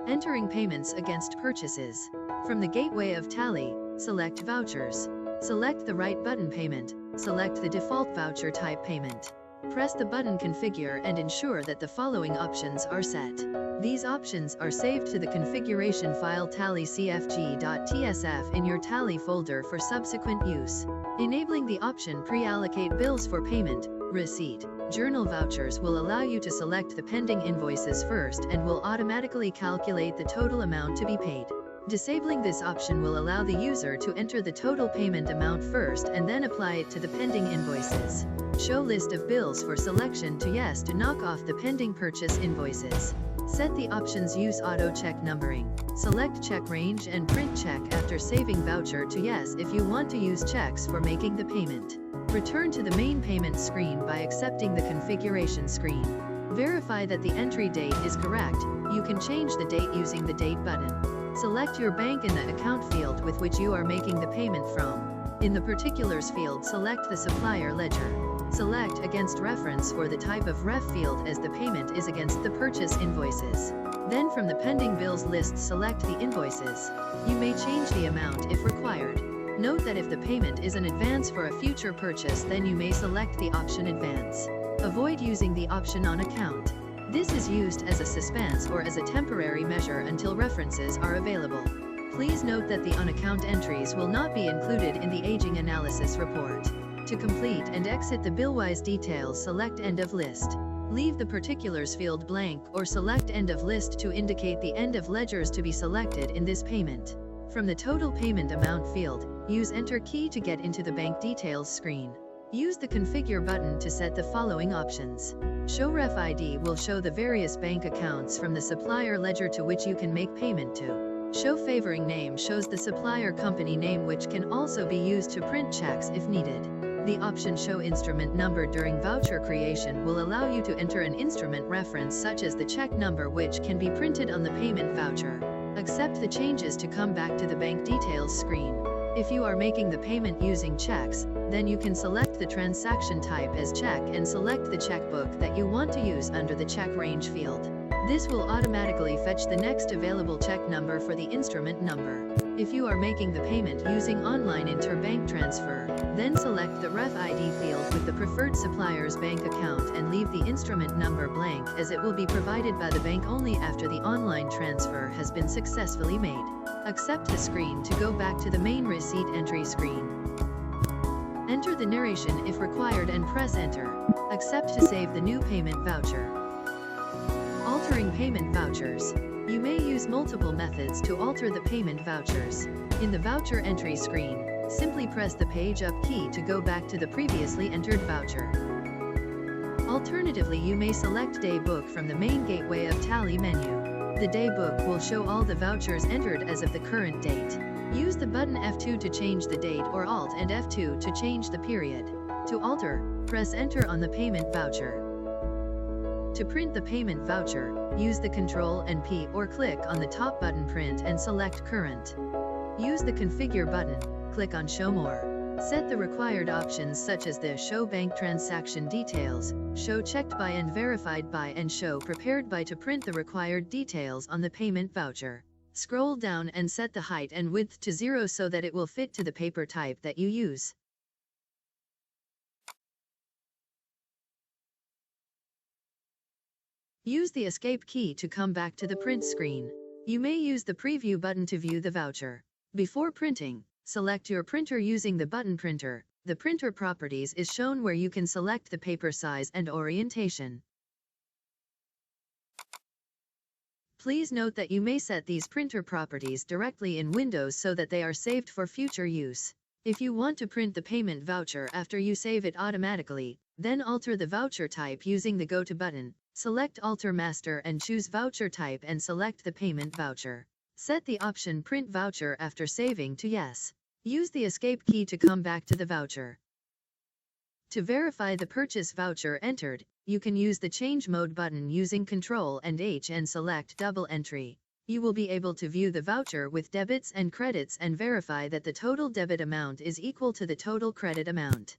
Entering payments against purchases. From the gateway of Tally, select Vouchers. Select the right button Payment. Select the default voucher type Payment. Press the button Configure and ensure that the following options are set. These options are saved to the configuration file tallycfg.tsf in your Tally folder for subsequent use. Enabling the option Pre-allocate bills for payment, receipt, journal vouchers will allow you to select the pending invoices first and will automatically calculate the total amount to be paid. Disabling this option will allow the user to enter the total payment amount first and then apply it to the pending invoices. Show list of bills for selection to yes to knock off the pending purchase invoices. Set the options Use auto check numbering. Select check range and print check after saving voucher to yes if you want to use checks for making the payment. Return to the main payment screen by accepting the configuration screen. Verify that the entry date is correct. You can change the date using the date button. Select your bank in the account field with which you are making the payment from. In the Particulars field, select the supplier ledger. Select Against Reference for the type of ref field as the payment is against the purchase invoices. Then from the Pending Bills list, select the invoices. You may change the amount if required. Note that if the payment is an advance for a future purchase, then you may select the option Advance. Avoid using the option On Account. This is used as a suspense or as a temporary measure until references are available. Please note that the on-account entries will not be included in the aging analysis report. To complete and exit the Billwise details, select End of List. Leave the Particulars field blank or select End of List to indicate the end of ledgers to be selected in this payment. From the Total Payment Amount field, use Enter key to get into the Bank Details screen. Use the Configure button to set the following options. Show Ref ID will show the various bank accounts from the supplier ledger to which you can make payment to. Show Favoring Name shows the supplier company name, which can also be used to print checks if needed. The option Show Instrument Number during voucher creation will allow you to enter an instrument reference such as the check number, which can be printed on the payment voucher. Accept the changes to come back to the Bank Details screen. If you are making the payment using checks, then you can select the transaction type as check and select the checkbook that you want to use under the check range field. This will automatically fetch the next available check number for the instrument number. If you are making the payment using online interbank transfer, then select the Ref ID field with the preferred supplier's bank account and leave the instrument number blank, as it will be provided by the bank only after the online transfer has been successfully made. Accept the screen to go back to the main receipt entry screen. Enter the narration if required and press Enter. Accept to save the new payment voucher. Altering payment vouchers. You may use multiple methods to alter the payment vouchers. In the voucher entry screen, simply press the Page Up key to go back to the previously entered voucher. Alternatively, you may select Day Book from the main gateway of Tally menu. The Day Book will show all the vouchers entered as of the current date. Use the button F2 to change the date or Alt and F2 to change the period. To alter, press Enter on the payment voucher. To print the payment voucher, use the Ctrl and P or click on the top button Print and select Current. Use the Configure button, click on Show More. Set the required options such as the Show Bank Transaction Details, Show Checked By and Verified By, and Show Prepared By to print the required details on the payment voucher. Scroll down and set the height and width to 0 so that it will fit to the paper type that you use. Use the Escape key to come back to the print screen. You may use the Preview button to view the voucher. Before printing, select your printer using the button Printer. The printer properties is shown where you can select the paper size and orientation. Please note that you may set these printer properties directly in Windows so that they are saved for future use. If you want to print the payment voucher after you save it automatically, then alter the voucher type using the Go To button. Select Alter Master and choose Voucher Type and select the payment voucher. Set the option Print Voucher after saving to Yes. Use the Escape key to come back to the voucher. To verify the purchase voucher entered, you can use the Change Mode button using Ctrl and H and select Double Entry. You will be able to view the voucher with debits and credits and verify that the total debit amount is equal to the total credit amount.